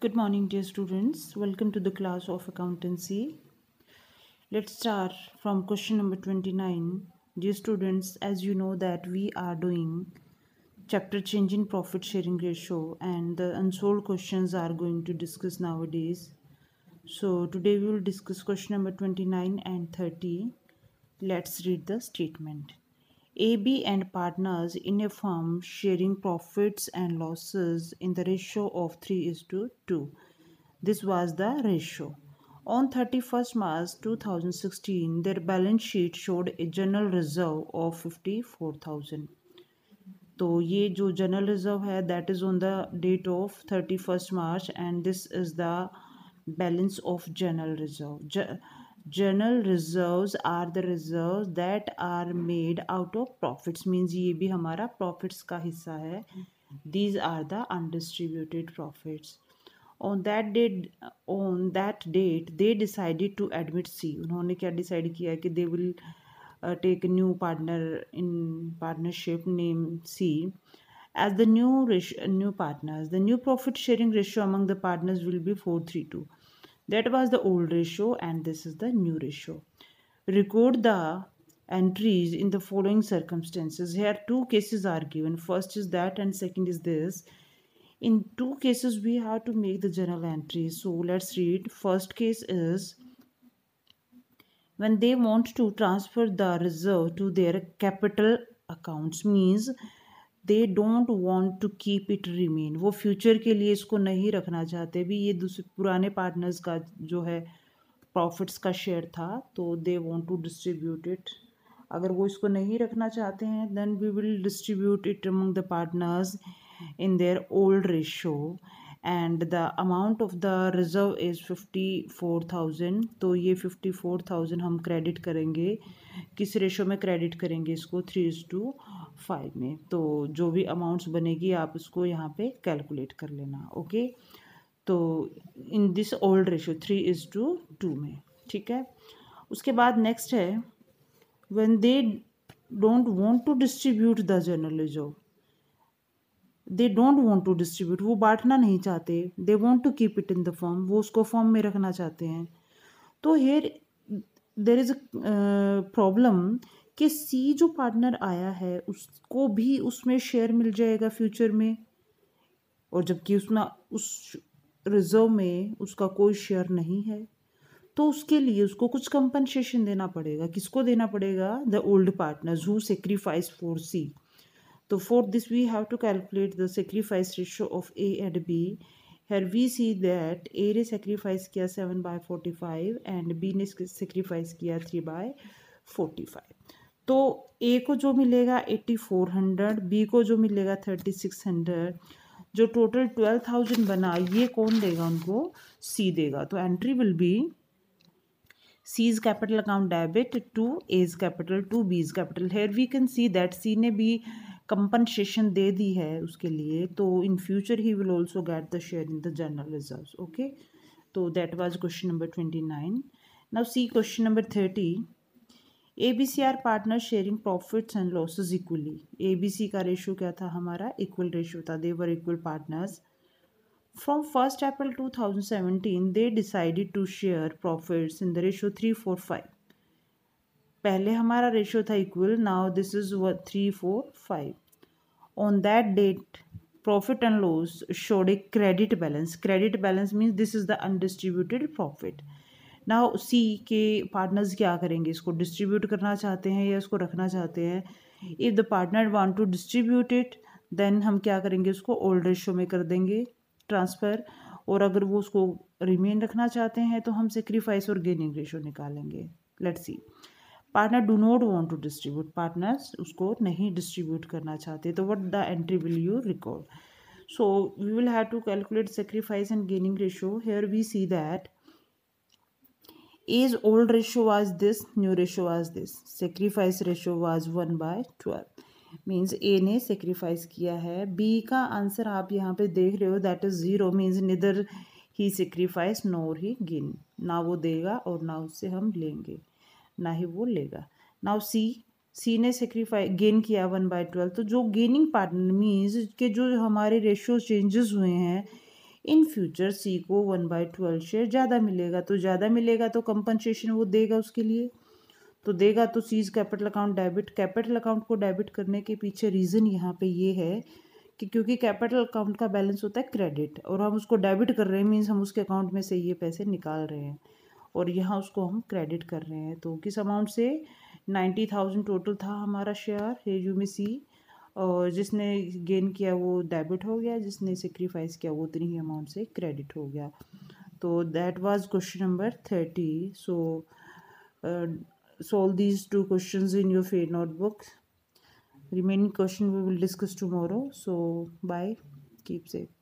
Good morning, dear students. Welcome to the class of accountancy. Let's start from question number 29. Dear students, as you know that we are doing chapter change in profit sharing ratio and the unsolved questions are going to discuss nowadays. So today we will discuss question number 29 and 30. Let's read the statement. AB and partners in a firm sharing profits and losses in the ratio of 3:2. This was the ratio. On 31st March 2016, their balance sheet showed a general reserve of 54,000. तो ये जो general reserve है that is on the date of 31st March and this is the balance of general reserve. General reserves are the reserves that are made out of profits, means ये भी हमारा profits का हिस्सा है. These are the undistributed profits. On that date they decided to admit C. उन्होंने क्या decide किया कि they will take a new partner in partnership named C as the new partners. The new profit sharing ratio among the partners will be 4:3. That was the old ratio and this is the new ratio. Record the entries in the following circumstances. Here two cases are given. First is that and second is this. In two cases we have to make the journal entries. So let's read. First case is when they want to transfer the reserve to their capital accounts, means they don't want to keep it remain. वो future के लिए इसको नहीं रखना चाहते. भी ये दूसरे पुराने पार्टनर्स का जो है प्रॉफिट्स का शेयर था तो they want to distribute it. अगर वो इसको नहीं रखना चाहते हैं then we will distribute it among the partners in their old ratio and the amount of the reserve is 54,000. तो ये 54,000 हम क्रेडिट करेंगे. किस रेशो में क्रेडिट करेंगे इसको? 3:5 में. तो जो भी अमाउंट्स बनेगी आप उसको यहाँ पे कैलकुलेट कर लेना. ओके, तो इन दिस ओल्ड रेशो 3:2 में. ठीक है. उसके बाद नेक्स्ट है when they don't want to distribute the general reserve. They don't want to distribute, वो बांटना नहीं चाहते. They want to keep it in the form, वो उसको फॉर्म में रखना चाहते हैं. तो here there is a problem कि सी जो पार्टनर आया है उसको भी उसमें शेयर मिल जाएगा फ्यूचर में, और जबकि उसमें उस रिजर्व में उसका कोई शेयर नहीं है. तो उसके लिए उसको कुछ कंपनसेशन देना पड़ेगा. किसको देना पड़ेगा? The old partners who sacrifice for C. So for this we have to calculate the sacrifice ratio of A and B. Here we see that A ने sacrifice किया 7/45 and B ने sacrifice किया 3/45. तो A को जो मिलेगा 8400, B को जो मिलेगा 3600, जो टोटल 12,000 बना ये कौन देगा उनको? C देगा. तो entry will be C's capital account debit to A's capital to B's capital. Here we can see that C ने भी कंपनसेशन दे दी है उसके लिए, तो in future he will also get the share in the general reserves. Okay, तो that was question number 29. Now see question number 30. ABC are partner sharing profits and losses equally. ABC का ratio क्या था? हमारा equal ratio था. They were equal partners. From 1st April 2017 they decided to share profits in the ratio 3:5. पहले हमारा ratio था equal, now this is 3:5. On that date profit and loss showed a credit balance. Credit balance means this is the undistributed profit. Now C के partners क्या करेंगे? इसको distribute करना चाहते हैं या इसको रखना चाहते हैं? If the partner want to distribute it then हम क्या करेंगे? उसको ओल्ड रेशियो में कर देंगे ट्रांसफ़र. और अगर वो उसको रिमेन रखना चाहते हैं तो हम सेक्रीफाइस और गेनिंग रेशियो निकालेंगे. Let's see. Partner do not want to distribute, partners उसको नहीं डिस्ट्रीब्यूट करना चाहते, तो what the entry will you record? So we will have to calculate sacrifice and gaining ratio. Here we see that A's old ratio was this, new ratio was this. Sacrifice ratio was 1/12. Means A ने sacrifice किया है. B का answer आप यहाँ पे देख रहे हो that is 0. Means neither he sacrifice nor he gain. ना वो देगा और ना उससे हम लेंगे, ना ही वो लेगा. नाउ सी ने सेक्रीफाइस गेन किया 1/12. तो जो गेनिंग पार्टनर मीन्स के जो हमारे रेशियो चेंजेस हुए हैं इन फ्यूचर सी को 1/12 शेयर ज़्यादा मिलेगा, तो ज़्यादा मिलेगा तो कंपनसेशन वो देगा उसके लिए, तो देगा तो seize capital account debit. Capital account को डेबिट करने के पीछे रीज़न यहाँ पे ये है कि क्योंकि कैपिटल अकाउंट का बैलेंस होता है क्रेडिट, और हम उसको डेबिट कर रहे हैं, मीन्स हम उसके अकाउंट में से ये पैसे निकाल रहे हैं, और यहाँ उसको हम क्रेडिट कर रहे हैं। तो किस अमाउंट से? 90,000 टोटल था हमारा शेयर, रेज्यूमे सी, और जिसने गेन किया वो डेबिट हो गया, जिसने सेक्रीफाइस किया वो उतनी ही अमाउंट से क्रेडिट हो गया। तो that was question number 30. So solve these two questions in your fair notebook. Remaining question we will discuss tomorrow. So bye, keep safe.